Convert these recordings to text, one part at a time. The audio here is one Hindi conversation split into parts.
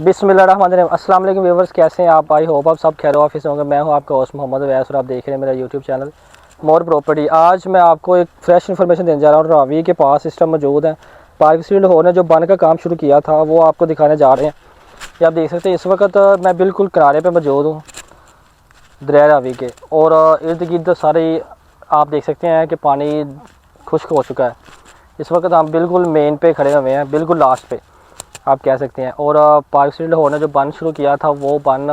बिस्मिल्लाहिर्रहमानिर्रहीम। अस्सलाम वालेकुम व्यूअर्स, कैसे हैं आप? आई होप आप सब खैर ऑफिस होंगे। मैं हूं आपका होस्ट मोहम्मद अवैस और आप देख रहे हैं मेरा यूट्यूब चैनल मोर प्रॉपर्टी। आज मैं आपको एक फ्रेश इन्फॉर्मेशन देने जा रहा हूँ। रावी के पास सिस्टम मौजूद है। पार्कफील्ड हॉल ने जो बन का काम शुरू किया था वो आपको दिखाने जा रहे हैं। ये आप देख सकते हैं, इस वक्त मैं बिल्कुल किनारे पर मौजूद हूँ दरिया रावी के, और इर्द गिर्द सारे आप देख सकते हैं कि पानी खुश्क हो चुका है। इस वक्त हम बिल्कुल मेन पे खड़े हुए हैं, बिल्कुल लास्ट पे आप कह सकते हैं। और पार्कफील्ड हॉल ने जो बन शुरू किया था वो बन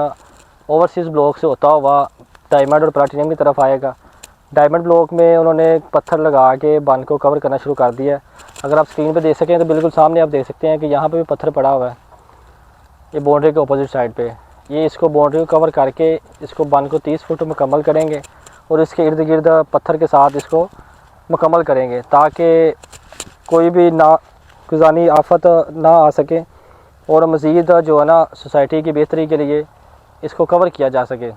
ओवरसीज़ ब्लॉक से होता हुआ डायमंड और प्लाटीनियम की तरफ आएगा। डायमंड ब्लॉक में उन्होंने पत्थर लगा के बन को कवर करना शुरू कर दिया है। अगर आप स्क्रीन पे देख सकें तो बिल्कुल सामने आप देख सकते हैं कि यहाँ पे भी पत्थर पड़ा हुआ है, ये बाउंड्री के अपोजिट साइड पे। ये इसको बाउंड्री को कवर करके इसको बन को 30 फुट मुकम्मल करेंगे और इसके इर्द गिर्द पत्थर के साथ इसको मुकम्मल करेंगे ताकि कोई भी नागुजानी आफत ना आ सके और मज़ीद जो है ना सोसाइटी की बेहतरी के लिए इसको कवर किया जा सके।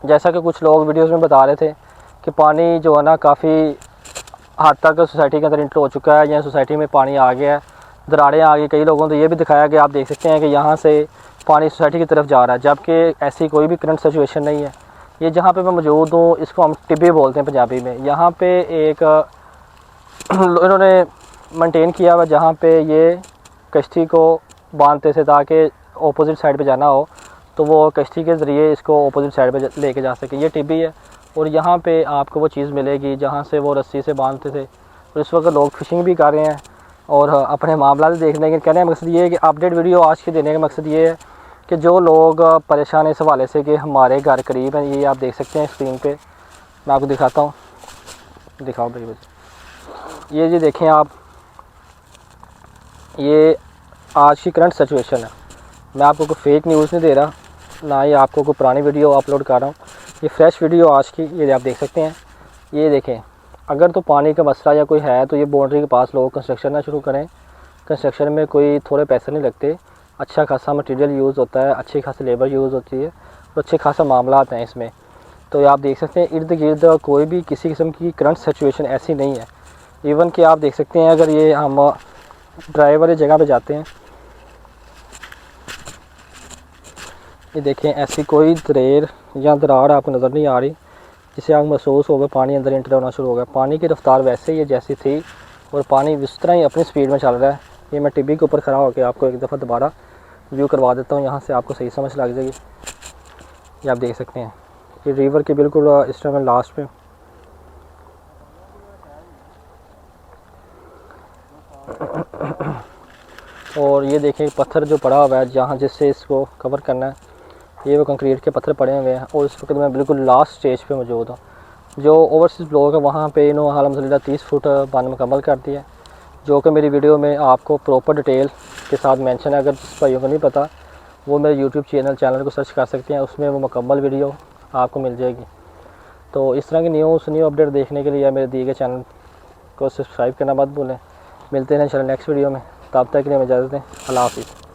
जैसा कि कुछ लोग वीडियोस में बता रहे थे कि पानी जो है ना काफ़ी हद तक सोसाइटी के अंदर इंटर हो चुका है या सोसाइटी में पानी आ गया है, दरारें आ गई। कई लोगों ने तो ये भी दिखाया कि आप देख सकते हैं कि यहाँ से पानी सोसाइटी की तरफ जा रहा है, जबकि ऐसी कोई भी करंट सिचुएशन नहीं है। ये जहाँ पे मैं मौजूद हूँ इसको हम टिब्बे बोलते हैं पंजाबी में। यहाँ पे एक इन्होंने मेंटेन किया हुआ जहाँ पे ये कश्ती को बांधते थे ताकि अपोजिट साइड पे जाना हो तो वो कश्ती के ज़रिए इसको अपोजिट साइड पे लेके जा सके। ये टिब्बी है और यहाँ पे आपको वो चीज़ मिलेगी जहाँ से वो रस्सी से बांधते थे। और इस वक्त लोग फिशिंग भी कर रहे हैं और अपने मामला भी देखने के कहने का मकसद ये है कि अपडेट वीडियो आज के देने का मकसद ये है कि जो लोग परेशान हैं इस हवाले से कि हमारे घर करीब हैं, ये आप देख सकते हैं स्क्रीन पर, मैं आपको दिखाता हूँ। दिखाओ भाई, ये जी देखें आप, ये आज की करंट सिचुएशन है। मैं आपको कोई फेक न्यूज़ नहीं दे रहा, ना ही आपको कोई पुरानी वीडियो अपलोड कर रहा हूँ। ये फ्रेश वीडियो आज की, ये आप देख सकते हैं। ये देखें, अगर तो पानी का मसला या कोई है तो ये बाउंड्री के पास लोग कंस्ट्रक्शन ना शुरू करें। कंस्ट्रक्शन में कोई थोड़े पैसे नहीं लगते, अच्छा खासा मटेरियल यूज़ होता है, अच्छी खासी लेबर यूज़ होती है और अच्छे खासा मामला हैं इसमें। तो आप देख सकते हैं इर्द गिर्द कोई भी किसी किस्म की करंट सिचुएशन ऐसी नहीं है। इवन कि आप देख सकते हैं अगर ये हम ड्राई वाली जगह पे जाते हैं, ये देखें ऐसी कोई दरेर या दरार आपको नज़र नहीं आ रही जिसे आप महसूस हो गए पानी अंदर इंटर होना शुरू हो गया। पानी की रफ्तार वैसे ही है जैसी थी और पानी इस तरह ही अपनी स्पीड में चल रहा है। ये मैं टिब्बी के ऊपर खड़ा होकर आपको एक दफ़ा दोबारा व्यू करवा देता हूँ, यहाँ से आपको सही समझ लग जाएगी। ये आप देख सकते हैं ये रिवर के बिल्कुल इस टाइम लास्ट पे और ये देखें पत्थर जो पड़ा हुआ है जहाँ जिससे इसको कवर करना है, ये वो कंक्रीट के पत्थर पड़े हुए हैं। और इस वक्त मैं बिल्कुल लास्ट स्टेज पे मौजूद हूँ। जो ओवरसीज़ ब्लॉक है वहाँ पे इन्होंने अलहम्दुलिल्लाह 30 फुट बन मुकम्मल कर दिया, जो कि मेरी वीडियो में आपको प्रॉपर डिटेल के साथ मेंशन है। अगर जिस भाइयों को नहीं पता वो मेरे यूट्यूब चैनल को सर्च कर सकते हैं, उसमें वो मुकम्मल वीडियो आपको मिल जाएगी। तो इस तरह की न्यू अपडेट देखने के लिए मेरे दिए गए चैनल को सब्सक्राइब करना मत भूलें। मिलते हैं इंशाल्लाह नेक्स्ट वीडियो में, तब तक के लिए इजाज़त दें। अल्लाह हाफ़िज़।